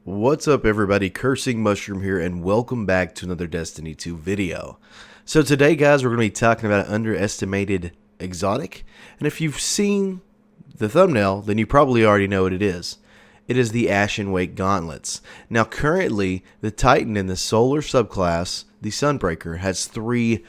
What's up everybody, Cursing Mushroom here, and welcome back to another Destiny 2 video. So today guys, we're going to be talking about an underestimated exotic, and if you've seen the thumbnail, then you probably already know what it is. It is the Ashen Gauntlets. Now currently, the Titan in the Solar subclass, the Sunbreaker, has 3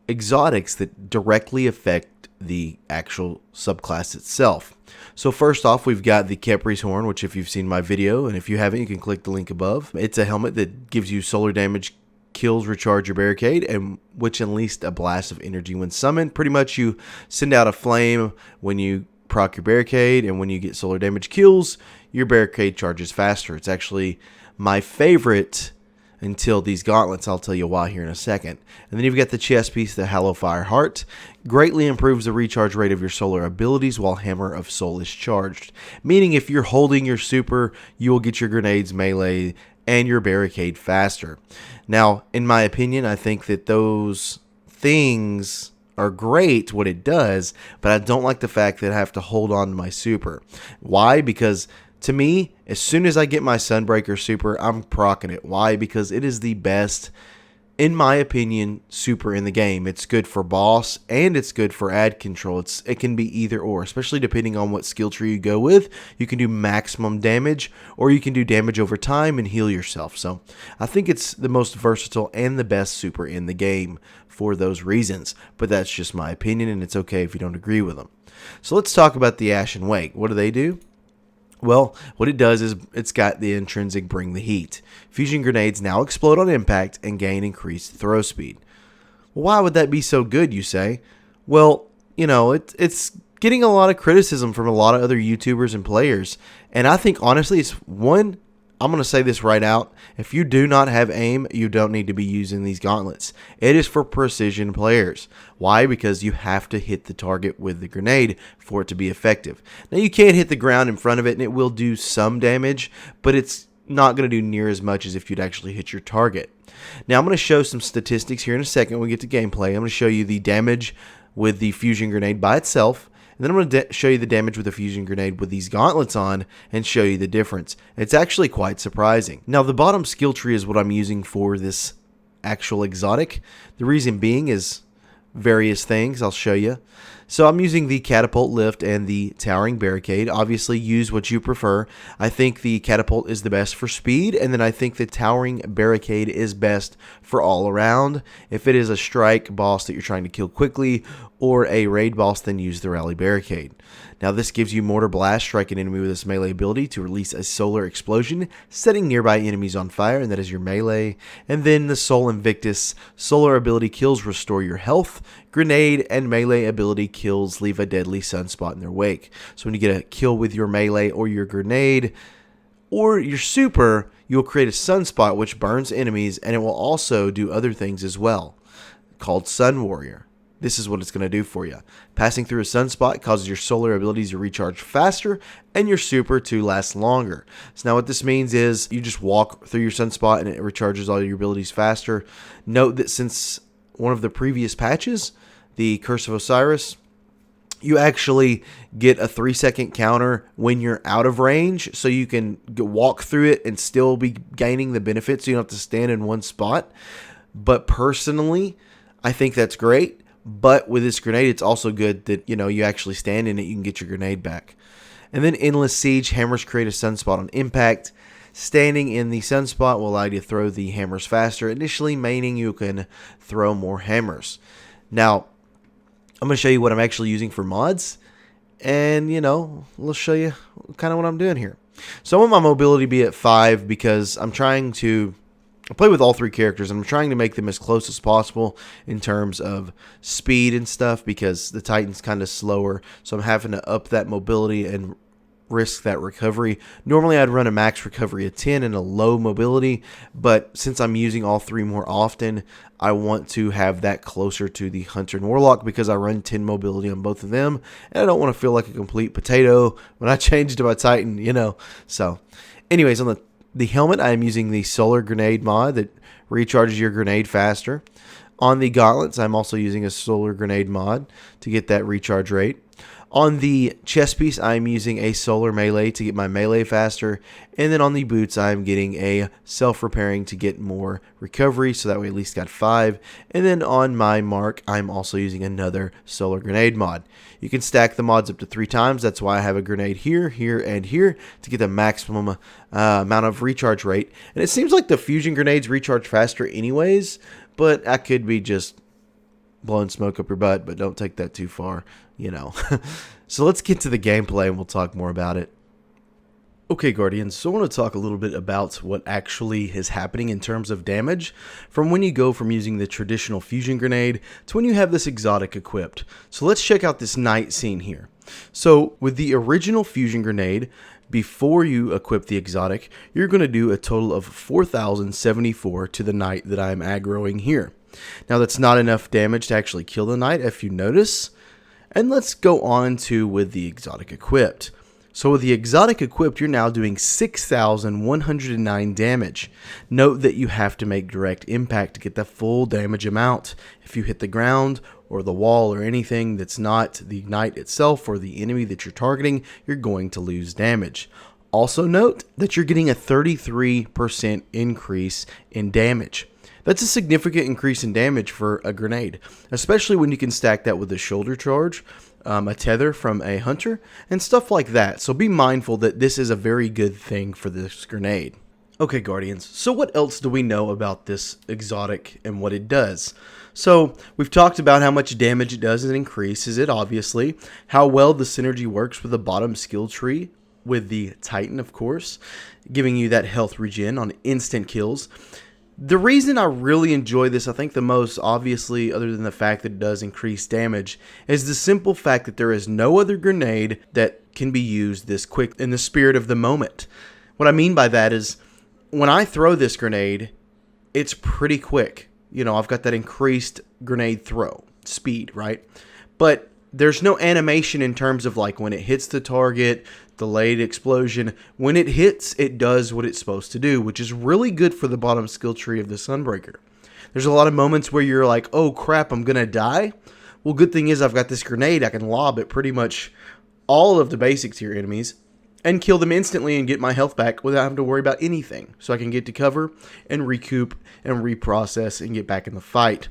exotics that directly affect the actual subclass itself. So first off, we've got the Caprice Horn, which if you've seen my video, and if you haven't, you can click the link above. It's a helmet that gives you solar damage, kills, recharge your barricade, and which unleashed a blast of energy when summoned. Pretty much you send out a flame when you proc your barricade, and when you get solar damage kills, your barricade charges faster. It's actually my favorite until these gauntlets. I'll tell you why here in a second. And then you've got the chest piece, the Hallowfire Heart. Greatly improves the recharge rate of your solar abilities while Hammer of Soul is charged. Meaning if you're holding your super, you will get your grenades melee and your barricade faster. Now, in my opinion, I think that those things are great, what it does, but I don't like the fact that I have to hold on to my super. Why? Because to me, as soon as I get my Sunbreaker super, I'm proccing it. Why? Because it is the best, in my opinion, super in the game. It's good for boss, and it's good for ad control. It can be either or, especially depending on what skill tree you go with. You can do maximum damage, or you can do damage over time and heal yourself. So I think it's the most versatile and the best super in the game for those reasons. But that's just my opinion, and it's okay if you don't agree with them. So let's talk about the Ashen Wake. What do? Well, what it does is it's got the intrinsic Bring the Heat. Fusion grenades now explode on impact and gain increased throw speed. Well, why would that be so good, you say? Well, you know, it's getting a lot of criticism from a lot of other YouTubers and players. And I think, honestly, it's one, I'm going to say this right out. If you do not have aim, you don't need to be using these gauntlets. It is for precision players. Why? Because you have to hit the target with the grenade for it to be effective. Now, you can hit the ground in front of it, and it will do some damage, but it's not going to do near as much as if you'd actually hit your target. Now, I'm going to show some statistics here in a second when we get to gameplay. I'm going to show you the damage with the fusion grenade by itself. And then I'm going to show you the damage with the fusion grenade with these gauntlets on and show you the difference. It's actually quite surprising. Now, the bottom skill tree is what I'm using for this actual exotic. The reason being is various things. I'll show you. So I'm using the Catapult Lift and the Towering Barricade. Obviously, use what you prefer. I think the Catapult is the best for speed, and then I think the Towering Barricade is best for all around. If it is a strike boss that you're trying to kill quickly, or a raid boss, then use the Rally Barricade. Now this gives you Mortar Blast, strike an enemy with its melee ability to release a solar explosion, setting nearby enemies on fire, and that is your melee. And then the Soul Invictus, solar ability kills restore your health, grenade and melee ability kills leave a deadly sunspot in their wake. So when you get a kill with your melee or your grenade or your super, you'll create a sunspot which burns enemies, and it will also do other things as well, called Sun Warrior. This is what it's going to do for you. Passing through a sunspot causes your solar abilities to recharge faster and your super to last longer. So now what this means is you just walk through your sunspot and it recharges all your abilities faster. Note that since one of the previous patches, the Curse of Osiris, you actually get a 3-second counter when you're out of range, so you can walk through it and still be gaining the benefits, so you don't have to stand in one spot. But personally, I think that's great. But with this grenade, it's also good that, you actually stand in it, you can get your grenade back. And then Endless Siege, hammers create a sunspot on impact. Standing in the sunspot will allow you to throw the hammers faster, initially meaning you can throw more hammers. Now, I'm going to show you what I'm actually using for mods. And, we'll show you kind of what I'm doing here. So I want my mobility to be at 5 because I'm trying to play with all 3 characters, and I'm trying to make them as close as possible in terms of speed and stuff because the Titan's kind of slower, so I'm having to up that mobility and risk that recovery. Normally I'd run a max recovery of 10 and a low mobility, but since I'm using all 3 more often, I want to have that closer to the Hunter and Warlock because I run 10 mobility on both of them, and I don't want to feel like a complete potato when I change to my Titan, So anyways, on the helmet, I am using the Solar Grenade mod that recharges your grenade faster. On the gauntlets, I'm also using a Solar Grenade mod to get that recharge rate. On the chest piece, I'm using a solar melee to get my melee faster. And then on the boots, I'm getting a self-repairing to get more recovery. So that way I at least got 5. And then on my mark, I'm also using another solar grenade mod. You can stack the mods up to 3 times. That's why I have a grenade here, here, and here to get the maximum amount of recharge rate. And it seems like the fusion grenades recharge faster anyways. But I could be just blowing smoke up your butt, but don't take that too far, you know. So let's get to the gameplay and we'll talk more about it. Okay, Guardians, so I want to talk a little bit about what actually is happening in terms of damage from when you go from using the traditional fusion grenade to when you have this exotic equipped. So let's check out this night scene here. So with the original fusion grenade, before you equip the exotic, you're going to do a total of 4,074 to the knight that I'm aggroing here. Now that's not enough damage to actually kill the knight, if you notice. And let's go on to with the exotic equipped. So with the exotic equipped, you're now doing 6,109 damage. Note that you have to make direct impact to get the full damage amount. If you hit the ground or the wall or anything that's not the knight itself or the enemy that you're targeting, you're going to lose damage. Also note that you're getting a 33% increase in damage. That's a significant increase in damage for a grenade, especially when you can stack that with a shoulder charge, a tether from a hunter, and stuff like that. So be mindful that this is a very good thing for this grenade. Okay, Guardians, so what else do we know about this exotic and what it does? So we've talked about how much damage it does and increases it, obviously, how well the synergy works with the bottom skill tree with the Titan, of course, giving you that health regen on instant kills. The reason I really enjoy this, I think the most, obviously, other than the fact that it does increase damage, is the simple fact that there is no other grenade that can be used this quick in the spirit of the moment. What I mean by that is, when I throw this grenade, it's pretty quick. You know, I've got that increased grenade throw speed, right? But there's no animation in terms of like when it hits the target, delayed explosion. When it hits, it does what it's supposed to do, which is really good for the bottom skill tree of the Sunbreaker. There's a lot of moments where you're like, oh crap, I'm gonna die. Well, good thing is I've got this grenade. I can lob at pretty much all of the basic tier enemies and kill them instantly and get my health back without having to worry about anything. So I can get to cover and recoup and reprocess and get back in the fight.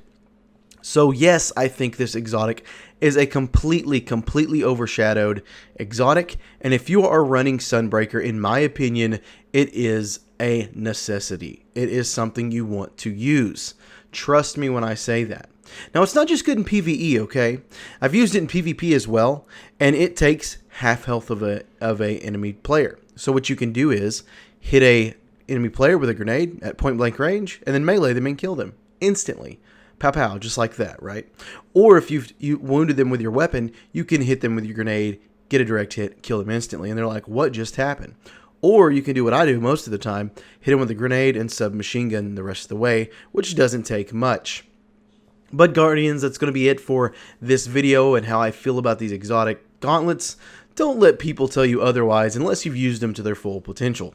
So yes, I think this exotic is a completely overshadowed exotic. And if you are running Sunbreaker, in my opinion, it is a necessity. It is something you want to use. Trust me when I say that. Now, it's not just good in PvE, okay? I've used it in PvP as well, and it takes half health of a enemy player. So what you can do is hit a enemy player with a grenade at point blank range, and then melee them and kill them instantly. Pow pow, just like that, right? Or if you wounded them with your weapon, you can hit them with your grenade, get a direct hit, kill them instantly, and they're like, what just happened? Or you can do what I do most of the time, hit them with a grenade and submachine gun the rest of the way, which doesn't take much. But Guardians, that's going to be it for this video and how I feel about these exotic gauntlets. Don't let people tell you otherwise unless you've used them to their full potential.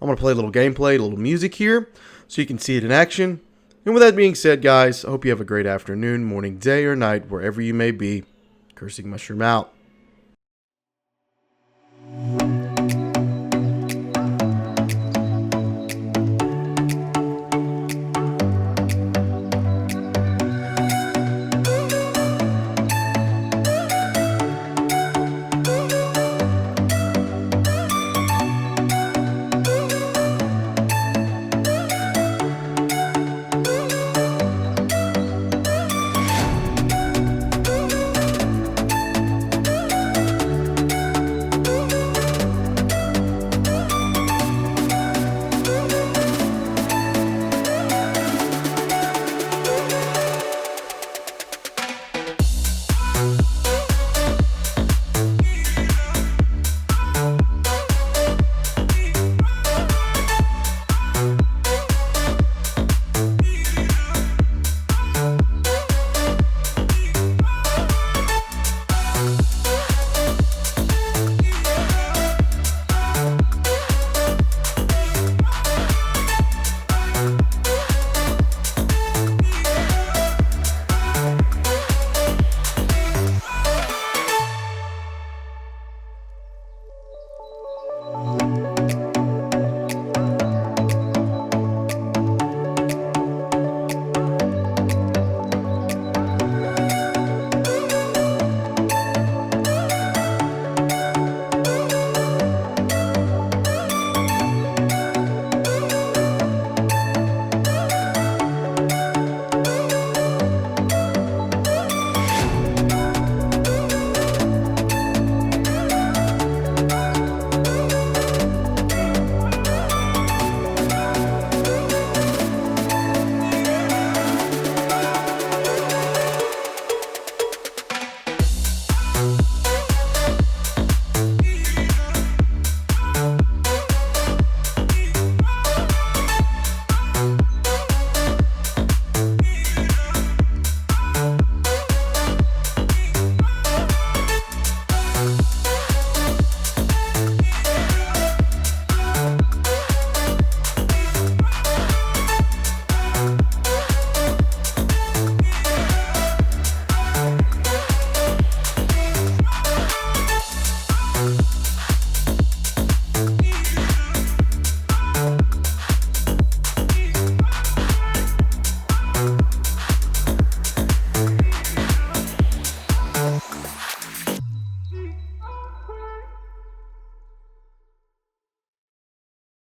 I'm going to play a little gameplay, a little music here, so you can see it in action. And with that being said, guys, I hope you have a great afternoon, morning, day, or night, wherever you may be. Cursing Mushroom out.